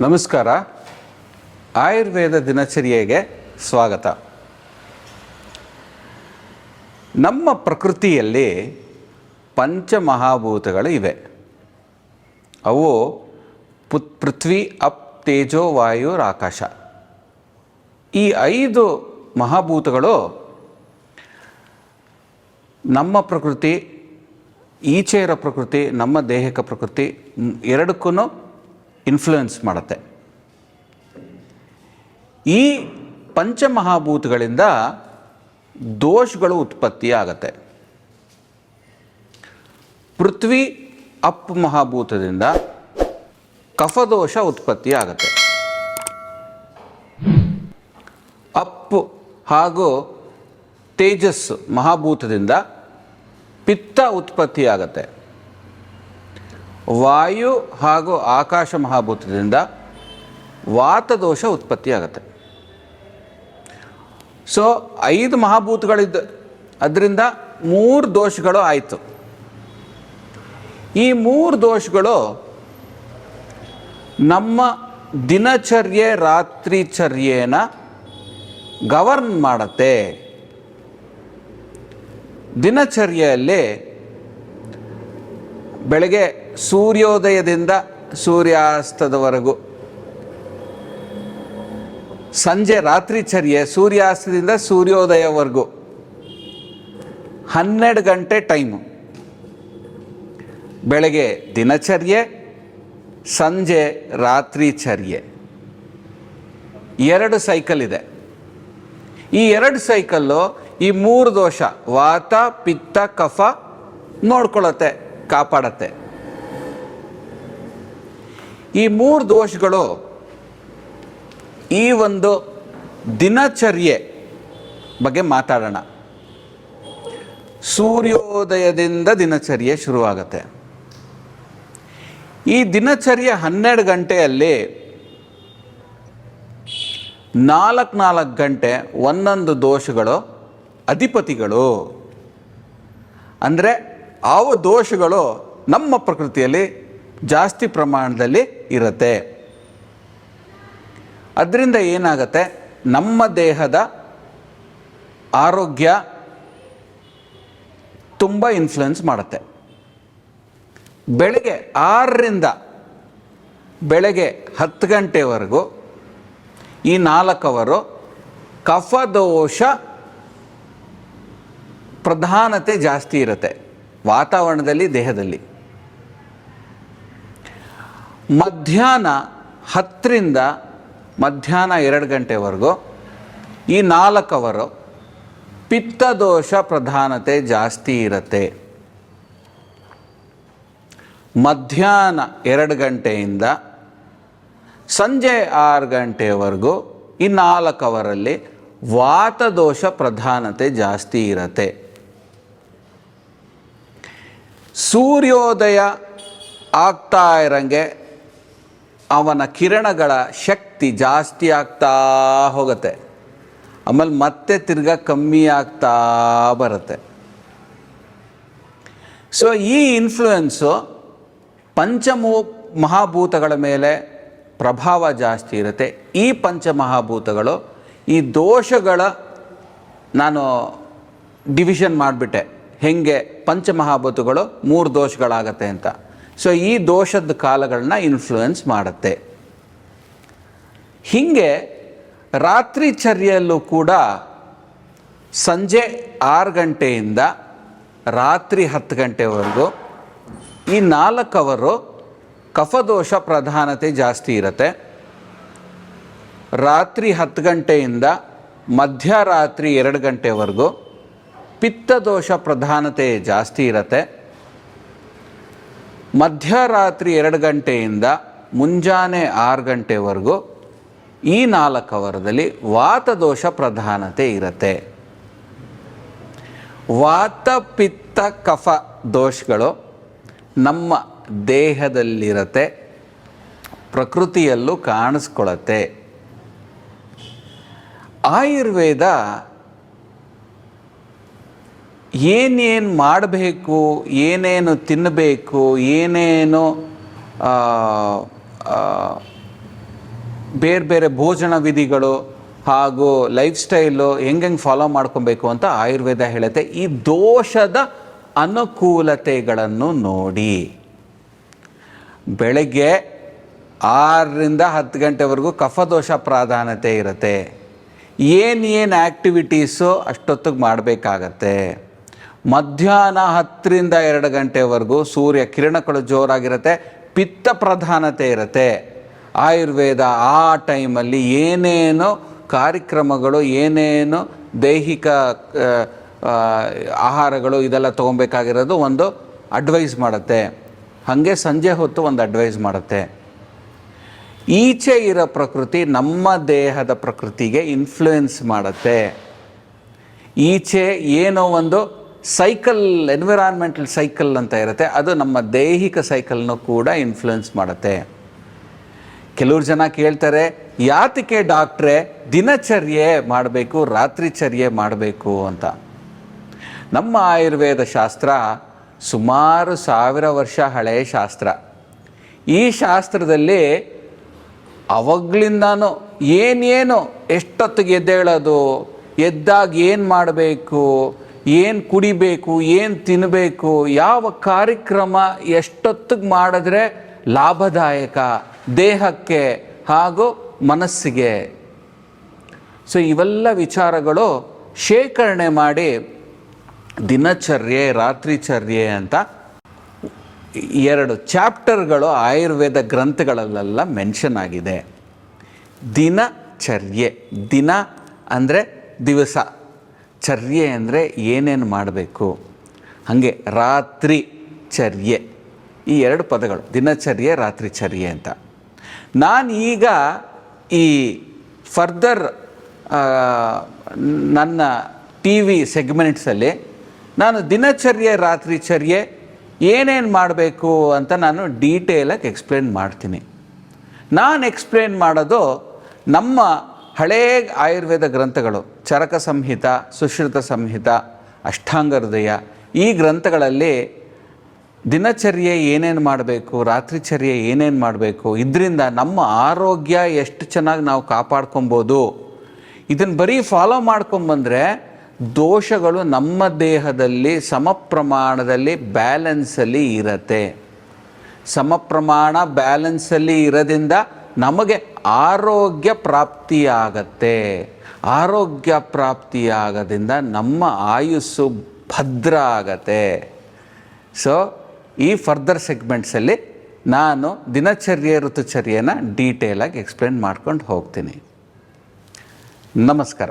ನಮಸ್ಕಾರ. ಆಯುರ್ವೇದ ದಿನಚರಿಯೆಗೆ ಸ್ವಾಗತ. ನಮ್ಮ ಪ್ರಕೃತಿಯಲ್ಲಿ ಪಂಚಮಹಾಭೂತಗಳು ಇವೆ. ಅವು ಪೃಥ್ವಿ, ಅಪ್, ತೇಜೋ, ವಾಯು, ಆಕಾಶ. ಈ 5 ಮಹಾಭೂತಗಳು ನಮ್ಮ ಪ್ರಕೃತಿ, ಈಚೆ ಇರೋ ಪ್ರಕೃತಿ, ನಮ್ಮ ದೇಹಕ ಪ್ರಕೃತಿ ಎರಡಕ್ಕೂ ಇನ್ಫ್ಲುಯೆನ್ಸ್ ಮಾಡುತ್ತೆ. ಈ ಪಂಚಮಹಾಭೂತಗಳಿಂದ ದೋಷಗಳು ಉತ್ಪತ್ತಿ ಆಗತ್ತೆ. ಪೃಥ್ವಿ, ಅಪ್ ಮಹಾಭೂತದಿಂದ ಕಫದೋಷ ಉತ್ಪತ್ತಿ ಆಗತ್ತೆ. ಅಪ್ ಹಾಗೂ ತೇಜಸ್ ಮಹಾಭೂತದಿಂದ ಪಿತ್ತ ಉತ್ಪತ್ತಿ ಆಗತ್ತೆ. ವಾಯು ಹಾಗೂ ಆಕಾಶ ಮಹಾಭೂತದಿಂದ ವಾತದೋಷ ಉತ್ಪತ್ತಿ ಆಗತ್ತೆ. ಸೊ 5 ಮಹಾಭೂತಗಳಿದ್ದ, ಅದರಿಂದ 3 ದೋಷಗಳು ಆಯಿತು. ಈ 3 ದೋಷಗಳು ನಮ್ಮ ದಿನಚರ್ಯೆ, ರಾತ್ರಿಚರ್ಯೆನ ಗವರ್ನ್ ಮಾಡುತ್ತೆ. ದಿನಚರ್ಯೆಯಲ್ಲಿ ಬೆಳಗ್ಗೆ ಸೂರ್ಯೋದಯದಿಂದ ಸೂರ್ಯಾಸ್ತದವರೆಗೂ, ಸಂಜೆ ರಾತ್ರಿಚರ್ಯೆ ಸೂರ್ಯಾಸ್ತದಿಂದ ಸೂರ್ಯೋದಯವರೆಗೂ 12 ಗಂಟೆ ಟೈಮು. ಬೆಳಗ್ಗೆ ದಿನಚರ್ಯೆ, ಸಂಜೆ ರಾತ್ರಿಚರ್ಯೆ, 2 ಸೈಕಲ್ ಇದೆ. ಈ 2 ಸೈಕಲ್ಲು ಈ 3 ದೋಷ ವಾತ, ಪಿತ್ತ, ಕಫ ನೋಡ್ಕೊಳ್ಳುತ್ತೆ, ಕಾಪಾಡತ್ತೆ. ಈ 3 ದೋಷಗಳು ಈ ಒಂದು ದಿನಚರ್ಯೆ ಬಗ್ಗೆ ಮಾತಾಡೋಣ. ಸೂರ್ಯೋದಯದಿಂದ ದಿನಚರ್ಯೆ ಶುರುವಾಗತ್ತೆ. ಈ ದಿನಚರ್ಯೆ 12 ಗಂಟೆಯಲ್ಲಿ 4 ಗಂಟೆ ಒಂದೊಂದು ದೋಷಗಳು ಅಧಿಪತಿಗಳು. ಅಂದರೆ ಅವ ದೋಷಗಳು ನಮ್ಮ ಪ್ರಕೃತಿಯಲ್ಲಿ ಜಾಸ್ತಿ ಪ್ರಮಾಣದಲ್ಲಿ ಇರುತ್ತೆ. ಅದರಿಂದ ಏನಾಗುತ್ತೆ, ನಮ್ಮ ದೇಹದ ಆರೋಗ್ಯ ತುಂಬ ಇನ್ಫ್ಲುಯೆನ್ಸ್ ಮಾಡುತ್ತೆ. ಬೆಳಗ್ಗೆ 6ರಿಂದ ಬೆಳಗ್ಗೆ 10 ಗಂಟೆವರೆಗೂ ಈ 4 ಅವರು ಕಫದೋಷ ಪ್ರಧಾನತೆ ಜಾಸ್ತಿ ಇರುತ್ತೆ ವಾತಾವರಣದಲ್ಲಿ, ದೇಹದಲ್ಲಿ. ಮಧ್ಯಾಹ್ನ 10ರಿಂದ ಮಧ್ಯಾಹ್ನ 2 ಗಂಟೆವರೆಗೂ ಈ 4 ಅವರು ಪಿತ್ತದೋಷ ಪ್ರಧಾನತೆ ಜಾಸ್ತಿ ಇರುತ್ತೆ. ಮಧ್ಯಾಹ್ನ 2 ಗಂಟೆಯಿಂದ ಸಂಜೆ 6 ಗಂಟೆವರೆಗೂ ಈ 4 ಅವರಲ್ಲಿ ವಾತದೋಷ ಪ್ರಧಾನತೆ ಜಾಸ್ತಿ ಇರುತ್ತೆ. ಸೂರ್ಯೋದಯ ಆಗ್ತಾ ಇರಂಗೆ ಅವನ ಕಿರಣಗಳ ಶಕ್ತಿ ಜಾಸ್ತಿ ಆಗ್ತಾ ಹೋಗುತ್ತೆ. ಆಮೇಲೆ ಮತ್ತೆ ತಿರ್ಗಾ ಕಮ್ಮಿ ಆಗ್ತಾ ಬರುತ್ತೆ. ಸೊ ಈ ಇನ್ಫ್ಲುಯೆನ್ಸು ಮಹಾಭೂತಗಳ ಮೇಲೆ ಪ್ರಭಾವ ಜಾಸ್ತಿ ಇರುತ್ತೆ. ಈ ಪಂಚಮಹಾಭೂತಗಳು, ಈ ದೋಷಗಳ ನಾನು ಡಿವಿಷನ್ ಮಾಡಿಬಿಟ್ಟೆ, ಹೆಂಗೆ ಪಂಚಮಹಾಭೂತಗಳು 3 ದೋಷಗಳಾಗತ್ತೆ ಅಂತ. ಸೊ ಈ ದೋಷದ ಕಾಲಗಳನ್ನ ಇನ್ಫ್ಲುಯೆನ್ಸ್ ಮಾಡುತ್ತೆ. ಹೀಗೆ ರಾತ್ರಿಚರ್ಯೆಯಲ್ಲೂ ಕೂಡ ಸಂಜೆ 6 ಗಂಟೆಯಿಂದ ರಾತ್ರಿ 10 ಗಂಟೆವರೆಗೂ ಈ 4 ಅವರು ಕಫದೋಷ ಪ್ರಧಾನತೆ ಜಾಸ್ತಿ ಇರುತ್ತೆ. ರಾತ್ರಿ 10 ಗಂಟೆಯಿಂದ ಮಧ್ಯರಾತ್ರಿ 2 ಗಂಟೆವರೆಗೂ ಪಿತ್ತದೋಷ ಪ್ರಧಾನತೆ ಜಾಸ್ತಿ ಇರುತ್ತೆ. ಮಧ್ಯರಾತ್ರಿ 2 ಗಂಟೆಯಿಂದ ಮುಂಜಾನೆ 6 ಗಂಟೆವರೆಗೂ ಈ 4 ಅವರದಲ್ಲಿ ವಾತದೋಷ ಪ್ರಧಾನತೆ ಇರುತ್ತೆ. ವಾತ, ಪಿತ್ತ, ಕಫ ದೋಷಗಳು ನಮ್ಮ ದೇಹದಲ್ಲಿರತ್ತೆ, ಪ್ರಕೃತಿಯಲ್ಲೂ ಕಾಣಿಸ್ಕೊಳ್ಳುತ್ತೆ. ಆಯುರ್ವೇದ ಏನೇನು ಮಾಡಬೇಕು, ಏನೇನು ತಿನ್ನಬೇಕು, ಏನೇನು ಬೇರೆ ಬೇರೆ ಭೋಜನ ವಿಧಿಗಳು ಹಾಗೂ ಲೈಫ್ ಸ್ಟೈಲು ಹೆಂಗೆ ಫಾಲೋ ಮಾಡ್ಕೊಬೇಕು ಅಂತ ಆಯುರ್ವೇದ ಹೇಳುತ್ತೆ. ಈ ದೋಷದ ಅನುಕೂಲತೆಗಳನ್ನು ನೋಡಿ. ಬೆಳಗ್ಗೆ 6ರಿಂದ 10 ಗಂಟೆವರೆಗೂ ಕಫದೋಷ ಪ್ರಾಧಾನ್ಯತೆ ಇರುತ್ತೆ. ಏನು ಆ್ಯಕ್ಟಿವಿಟೀಸು ಅಷ್ಟೊತ್ತಿಗೆ ಮಾಡಬೇಕಾಗತ್ತೆ. ಮಧ್ಯಾಹ್ನ 10ರಿಂದ 2 ಗಂಟೆವರೆಗೂ ಸೂರ್ಯ ಕಿರಣಗಳು ಜೋರಾಗಿರುತ್ತೆ, ಪಿತ್ತ ಪ್ರಧಾನತೆ ಇರುತ್ತೆ. ಆಯುರ್ವೇದ ಆ ಟೈಮಲ್ಲಿ ಏನೇನು ಕಾರ್ಯಕ್ರಮಗಳು, ಏನೇನು ದೈಹಿಕ ಆಹಾರಗಳು ಇದೆಲ್ಲ ತೊಗೊಬೇಕಾಗಿರೋದು ಒಂದು ಅಡ್ವೈಸ್ ಮಾಡುತ್ತೆ. ಹಾಗೆ ಸಂಜೆ ಹೊತ್ತು ಒಂದು ಅಡ್ವೈಸ್ ಮಾಡುತ್ತೆ. ಈಚೆ ಇರೋ ಪ್ರಕೃತಿ ನಮ್ಮ ದೇಹದ ಪ್ರಕೃತಿಗೆ ಇನ್ಫ್ಲೂಯೆನ್ಸ್ ಮಾಡುತ್ತೆ. ಈಚೆ ಏನೋ ಒಂದು ಸೈಕಲ್, ಎನ್ವಿರಾನ್ಮೆಂಟಲ್ ಸೈಕಲ್ ಅಂತ ಇರುತ್ತೆ, ಅದು ನಮ್ಮ ದೈಹಿಕ ಸೈಕಲ್ನೂ ಕೂಡ ಇನ್ಫ್ಲೂಯೆನ್ಸ್ ಮಾಡುತ್ತೆ. ಕೆಲವ್ರು ಜನ ಕೇಳ್ತಾರೆ, ಯಾತಕ್ಕೆ ಡಾಕ್ಟ್ರೇ ದಿನಚರ್ಯೆ ಮಾಡಬೇಕು, ರಾತ್ರಿಚರ್ಯೆ ಮಾಡಬೇಕು ಅಂತ. ನಮ್ಮ ಆಯುರ್ವೇದ ಶಾಸ್ತ್ರ ಸುಮಾರು 1000 ವರ್ಷ ಹಳೆಯ ಶಾಸ್ತ್ರ. ಈ ಶಾಸ್ತ್ರದಲ್ಲಿ ಅವಾಗ್ಲಿಂದನೂ ಏನೇನು ಎಷ್ಟೊತ್ತಿಗೆ ಎದ್ದೇಳೋದು, ಎದ್ದಾಗ ಏನು ಮಾಡಬೇಕು, ಏನು ಕುಡಿಬೇಕು, ಏನು ತಿನ್ನಬೇಕು, ಯಾವ ಕಾರ್ಯಕ್ರಮ ಎಷ್ಟೊತ್ತಿಗೆ ಮಾಡಿದ್ರೆ ಲಾಭದಾಯಕ ದೇಹಕ್ಕೆ ಹಾಗೂ ಮನಸ್ಸಿಗೆ, ಸೊ ಇವೆಲ್ಲ ವಿಚಾರಗಳು ಶೇಖರಣೆ ಮಾಡಿ ದಿನಚರ್ಯೆ, ರಾತ್ರಿಚರ್ಯೆ ಅಂತ 2 ಚಾಪ್ಟರ್ಗಳು ಆಯುರ್ವೇದ ಗ್ರಂಥಗಳಲ್ಲೆಲ್ಲ ಮೆನ್ಷನ್ ಆಗಿದೆ. ದಿನಚರ್ಯೆ, ದಿನ ಅಂದರೆ ದಿವಸ, ಚರ್ಯೆ ಅಂದರೆ ಏನೇನು ಮಾಡಬೇಕು, ಹಾಗೆ ರಾತ್ರಿ ಚರ್ಯೆ, ಈ 2 ಪದಗಳು ದಿನಚರ್ಯೆ, ರಾತ್ರಿಚರ್ಯೆ ಅಂತ. ನಾನು ಈಗ ಈ ಫರ್ದರ್ ನನ್ನ ಟಿ ವಿ ಸೆಗ್ಮೆಂಟ್ಸಲ್ಲಿ ನಾನು ದಿನಚರ್ಯೆ, ರಾತ್ರಿಚರ್ಯೆ ಏನೇನು ಮಾಡಬೇಕು ಅಂತ ನಾನು ಡೀಟೇಲಾಗಿ ಎಕ್ಸ್ಪ್ಲೇನ್ ಮಾಡ್ತೀನಿ. ನಾನು ಎಕ್ಸ್ಪ್ಲೇನ್ ಮಾಡೋದು ನಮ್ಮ ಹಳೇ ಆಯುರ್ವೇದ ಗ್ರಂಥಗಳು, ಚರಕ ಸಂಹಿತ, ಸುಶ್ರುತ ಸಂಹಿತ, ಅಷ್ಟಾಂಗ ಹೃದಯ, ಈ ಗ್ರಂಥಗಳಲ್ಲಿ ದಿನಚರ್ಯೆ ಏನೇನು ಮಾಡಬೇಕು, ರಾತ್ರಿಚರ್ಯೆ ಏನೇನು ಮಾಡಬೇಕು, ಇದರಿಂದ ನಮ್ಮ ಆರೋಗ್ಯ ಎಷ್ಟು ಚೆನ್ನಾಗಿ ನಾವು ಕಾಪಾಡ್ಕೊಬೋದು, ಇದನ್ನು ಬರೀ ಫಾಲೋ ಮಾಡ್ಕೊಂಬಂದರೆ ದೋಷಗಳು ನಮ್ಮ ದೇಹದಲ್ಲಿ ಸಮ ಪ್ರಮಾಣದಲ್ಲಿ ಬ್ಯಾಲೆನ್ಸಲ್ಲಿ ಇರತ್ತೆ. ಸಮ ಪ್ರಮಾಣ ಬ್ಯಾಲೆನ್ಸಲ್ಲಿ ಇರೋದ್ರಿಂದ ನಮಗೆ ಆರೋಗ್ಯ ಪ್ರಾಪ್ತಿಯಾಗತ್ತೆ. ಆರೋಗ್ಯ ಪ್ರಾಪ್ತಿಯಾಗೋದ್ರಿಂದ ನಮ್ಮ ಆಯುಸ್ಸು ಭದ್ರ ಆಗತ್ತೆ. ಸೊ ಈ ಫರ್ದರ್ ಸೆಗ್ಮೆಂಟ್ಸಲ್ಲಿ ನಾನು ದಿನಚರ್ಯೆ, ಋತುಚರ್ಯೆನ ಡೀಟೇಲಾಗಿ ಎಕ್ಸ್ಪ್ಲೇನ್ ಮಾಡ್ಕೊಂಡು ಹೋಗ್ತೀನಿ. ನಮಸ್ಕಾರ.